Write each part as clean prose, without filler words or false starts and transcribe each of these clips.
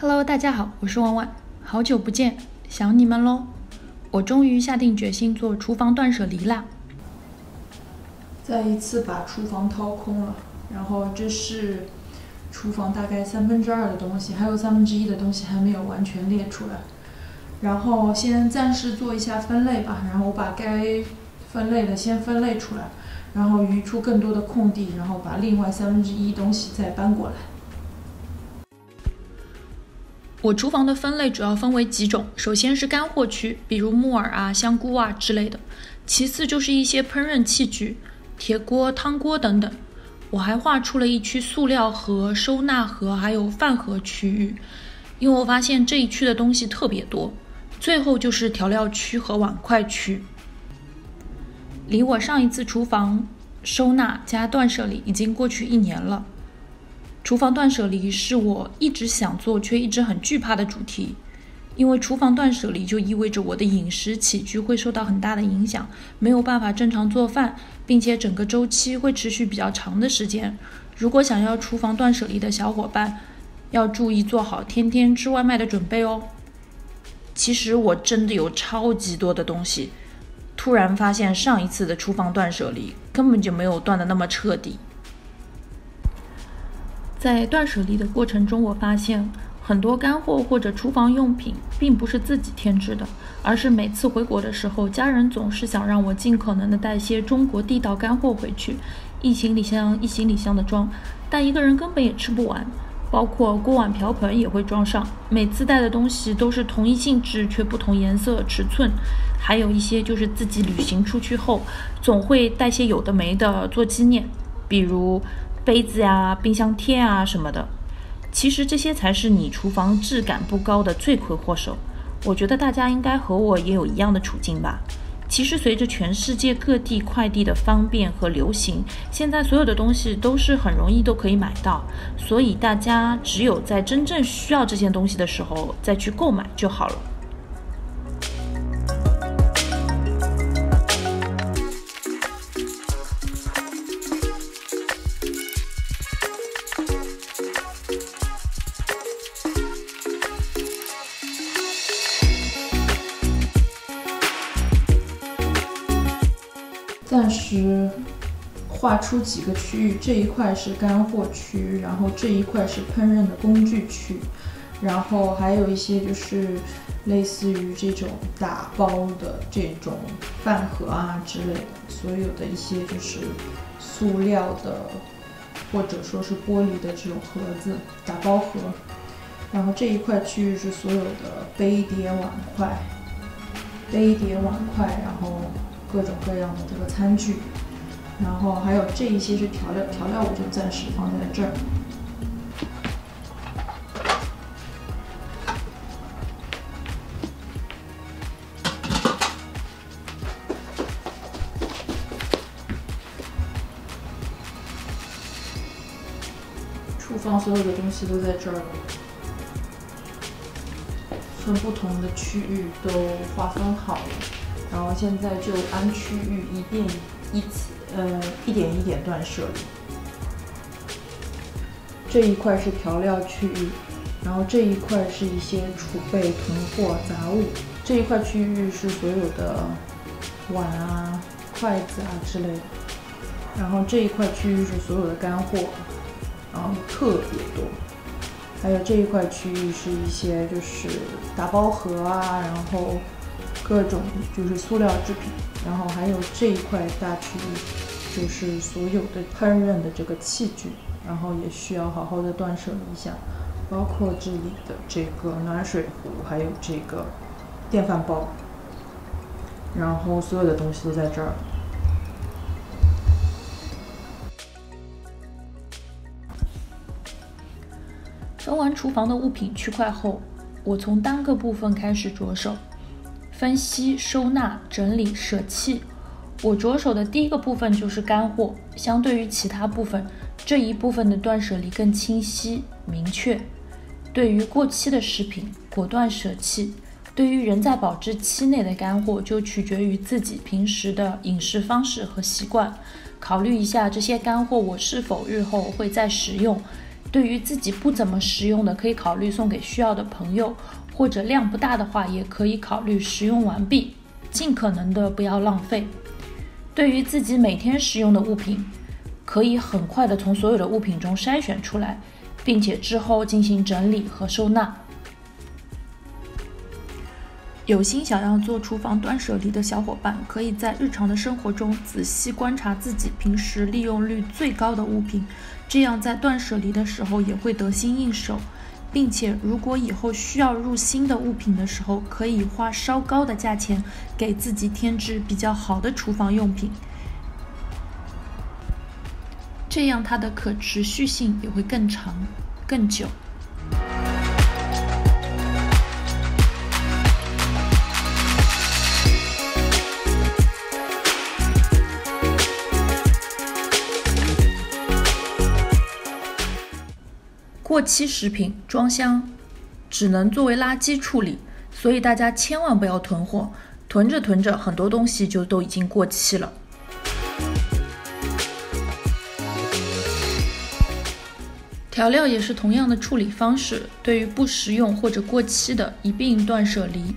Hello， 大家好，我是婉婉，好久不见，想你们咯。我终于下定决心做厨房断舍离啦。再一次把厨房掏空了，然后这是厨房大概2/3的东西，还有1/3的东西还没有完全列出来。然后先暂时做一下分类吧，然后我把该分类的先分类出来，然后余出更多的空地，然后把另外1/3东西再搬过来。我厨房的分类主要分为几种，首先是干货区，比如木耳啊、香菇啊之类的，其次就是一些烹饪器具，铁锅、汤锅等等。我还划出了一区塑料盒、收纳盒还有饭盒区域，因为我发现这一区的东西特别多。最后就是调料区和碗筷区。离我上一次厨房收纳加断舍离已经过去1年了。厨房断舍离是我一直想做却一直很惧怕的主题，因为厨房断舍离就意味着我的饮食起居会受到很大的影响，没有办法正常做饭，并且整个周期会持续比较长的时间。如果想要厨房断舍离的小伙伴，要注意做好天天吃外卖的准备哦。其实我真的有超级多的东西，突然发现上一次的厨房断舍离根本就没有断得那么彻底。在断舍离的过程中，我发现很多干货或者厨房用品并不是自己添置的，而是每次回国的时候，家人总是想让我尽可能的带些中国地道干货回去，一行李箱一行李箱的装，但一个人根本也吃不完，包括锅碗瓢盆也会装上，每次带的东西都是同一性质却不同颜色尺寸，还有一些就是自己旅行出去后总会带些有的没的做纪念，比如杯子呀、冰箱贴啊什么的。其实这些才是你厨房质感不高的罪魁祸首。我觉得大家应该和我也有一样的处境吧。其实随着全世界各地快递的方便和流行，现在所有的东西都是很容易都可以买到，所以大家只有在真正需要这些东西的时候再去购买就好了。暂时划出几个区域，这一块是干货区，然后这一块是烹饪的工具区，然后还有一些就是类似于这种打包的这种饭盒啊之类的，所有的一些就是塑料的或者说是玻璃的这种盒子打包盒，然后这一块区域是所有的杯碟碗筷，然后各种各样的这个餐具，然后还有这一些是调料我就暂时放在这儿。厨房所有的东西都在这儿了，分不同的区域都划分好了。然后现在就按区域一点一点断舍离。这一块是调料区域，然后这一块是一些储备囤货杂物，这一块区域是所有的碗啊、筷子啊之类的，然后这一块区域是所有的干货，然后特别多。还有这一块区域是一些就是打包盒啊，然后各种就是塑料制品，然后还有这一块大区域就是所有的烹饪的这个器具，然后也需要好好的断舍离一下，包括这里的这个暖水壶，还有这个电饭煲，然后所有的东西都在这儿。分完厨房的物品区块后，我从单个部分开始着手分析、收纳、整理、舍弃。我着手的第一个部分就是干货，相对于其他部分，这一部分的断舍离更清晰明确。对于过期的食品，果断舍弃；对于仍在保质期内的干货，就取决于自己平时的饮食方式和习惯，考虑一下这些干货我是否日后会再食用，对于自己不怎么食用的，可以考虑送给需要的朋友，或者量不大的话，也可以考虑食用完毕，尽可能的不要浪费。对于自己每天使用的物品，可以很快的从所有的物品中筛选出来，并且之后进行整理和收纳。有心想要做厨房断舍离的小伙伴，可以在日常的生活中仔细观察自己平时利用率最高的物品，这样在断舍离的时候也会得心应手，并且如果以后需要入新的物品的时候，可以花稍高的价钱给自己添置比较好的厨房用品，这样它的可持续性也会更长更久。过期食品装箱只能作为垃圾处理，所以大家千万不要囤货，囤着囤着很多东西就都已经过期了。调料也是同样的处理方式，对于不实用或者过期的一并断舍离。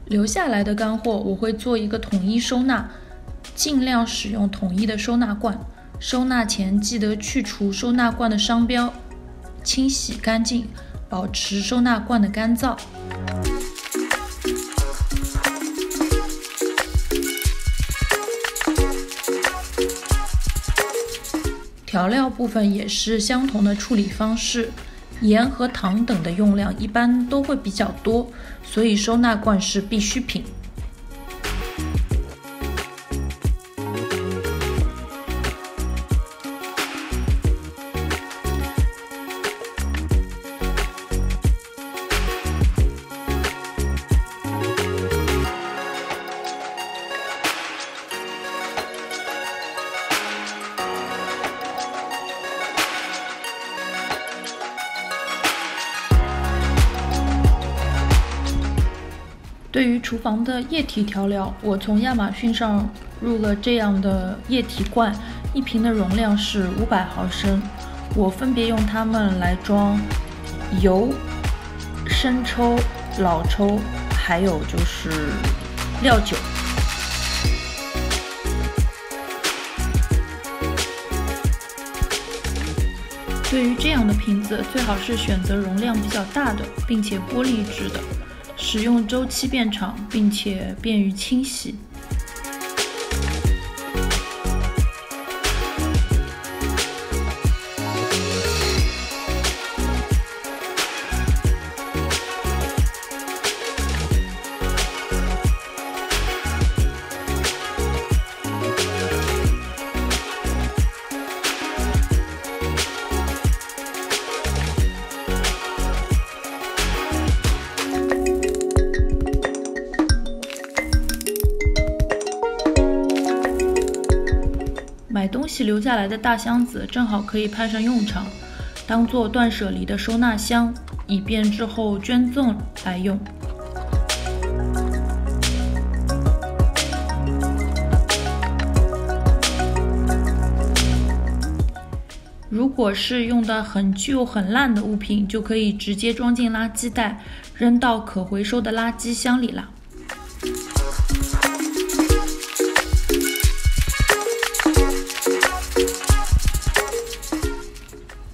留下来的干货我会做一个统一收纳，尽量使用统一的收纳罐。收纳前记得去除收纳罐的商标，清洗干净，保持收纳罐的干燥。调料部分也是相同的处理方式，盐和糖等的用量一般都会比较多，所以收纳罐是必需品。对于厨房的液体调料，我从亚马逊上入了这样的液体罐，一瓶的容量是500毫升。我分别用它们来装油、生抽、老抽，还有就是料酒。对于这样的瓶子，最好是选择容量比较大的，并且玻璃制的。使用周期变长，并且便于清洗。买东西留下来的大箱子正好可以派上用场，当做断舍离的收纳箱，以便之后捐赠来用。如果是用的很旧很烂的物品，就可以直接装进垃圾袋，扔到可回收的垃圾箱里啦。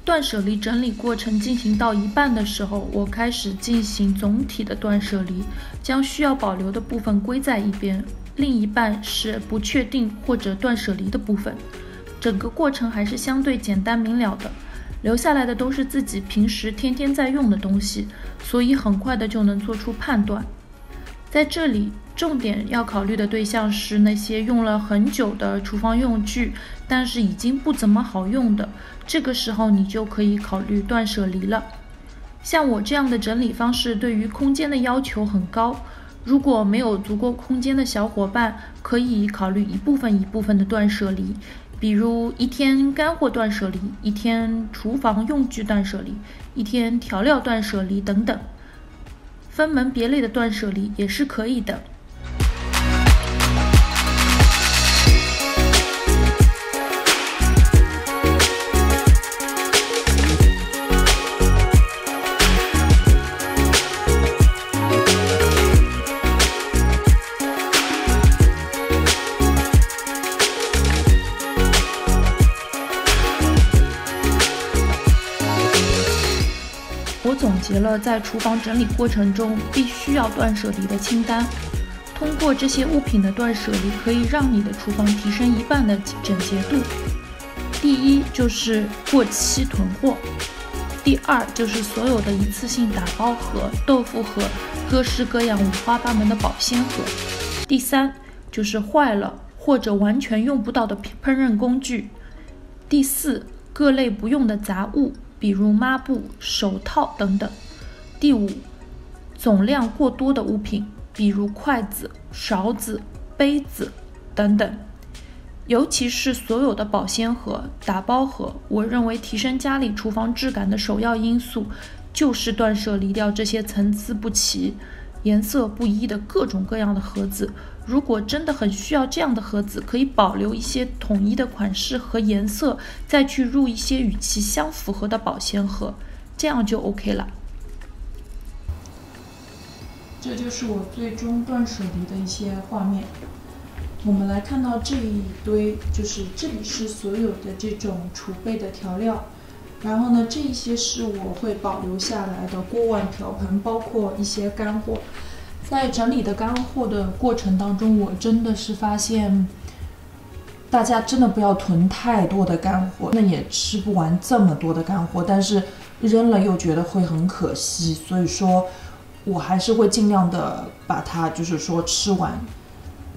断舍离整理过程进行到一半的时候，我开始进行总体的断舍离，将需要保留的部分归在一边，另一半是不确定或者断舍离的部分。整个过程还是相对简单明了的，留下来的都是自己平时天天在用的东西，所以很快的就能做出判断。在这里，重点要考虑的对象是那些用了很久的厨房用具，但是已经不怎么好用的，这个时候你就可以考虑断舍离了。像我这样的整理方式对于空间的要求很高，如果没有足够空间的小伙伴，可以考虑一部分的断舍离，比如一天干货断舍离，一天厨房用具断舍离，一天调料断舍离等等，分门别类的断舍离也是可以的。我总结了在厨房整理过程中必须要断舍离的清单。通过这些物品的断舍离，可以让你的厨房提升一半的整洁度。第一就是过期囤货，第二就是所有的一次性打包盒、豆腐盒、各式各样五花八门的保鲜盒。第三就是坏了或者完全用不到的烹饪工具。第四，各类不用的杂物，比如抹布、手套等等。第五，总量过多的物品，比如筷子、勺子、杯子等等。尤其是所有的保鲜盒、打包盒，我认为提升家里厨房质感的首要因素就是断舍离掉这些参差不齐、颜色不一的各种各样的盒子。如果真的很需要这样的盒子，可以保留一些统一的款式和颜色，再去入一些与其相符合的保鲜盒，这样就 OK 了。这就是我最终断舍离的一些画面。我们来看到这一堆，就是这里是所有的这种储备的调料，然后呢，这一些是我会保留下来的锅碗瓢盆，包括一些干货。在整理的干货的过程当中，我真的是发现，大家真的不要囤太多的干货，那也吃不完这么多的干货，但是扔了又觉得会很可惜，所以说我还是会尽量的把它就是说吃完。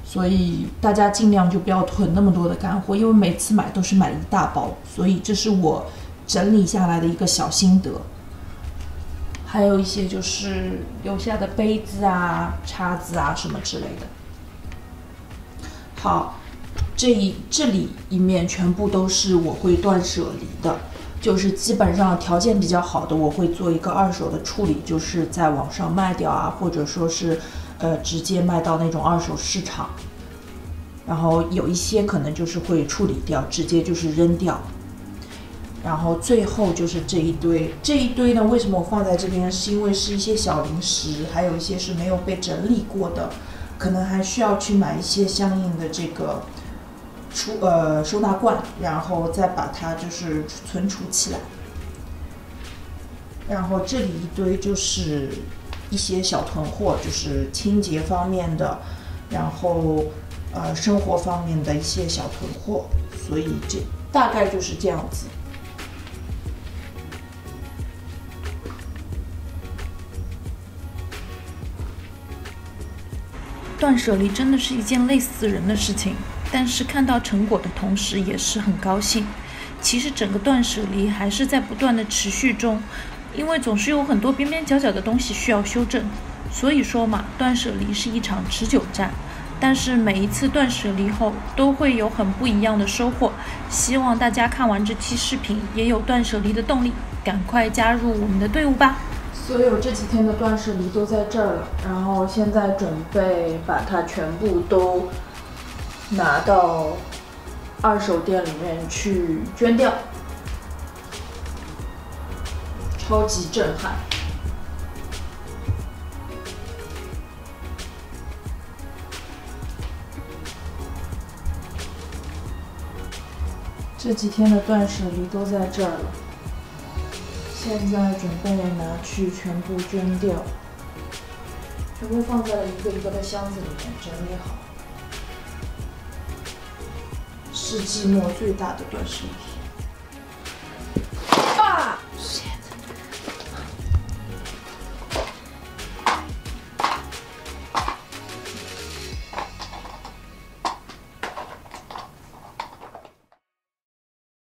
所以大家尽量就不要囤那么多的干货，因为每次买都是买一大包，所以这是我整理下来的一个小心得。还有一些就是留下的杯子啊、叉子啊什么之类的。好，这里一面全部都是我会断舍离的，就是基本上条件比较好的，我会做一个二手的处理，就是在网上卖掉啊，或者说是直接卖到那种二手市场。然后有一些可能就是会处理掉，直接就是扔掉。然后最后就是这一堆呢，为什么我放在这边？是因为是一些小零食，还有一些是没有被整理过的，可能还需要去买一些相应的这个收纳罐，然后再把它就是存储起来。然后这里一堆就是一些小囤货，就是清洁方面的，然后生活方面的一些小囤货，所以这大概就是这样子。断舍离真的是一件累死人的事情，但是看到成果的同时也是很高兴。其实整个断舍离还是在不断的持续中，因为总是有很多边边角角的东西需要修正。所以说嘛，断舍离是一场持久战，但是每一次断舍离后都会有很不一样的收获。希望大家看完这期视频也有断舍离的动力，赶快加入我们的队伍吧。所有这几天的断舍离都在这儿了，然后现在准备把它全部都拿到二手店里面去捐掉，超级震撼。这几天的断舍离都在这儿了。现在准备拿去全部捐掉，全部放在了一个一个的箱子里面整理好。世纪末最大的断舍离。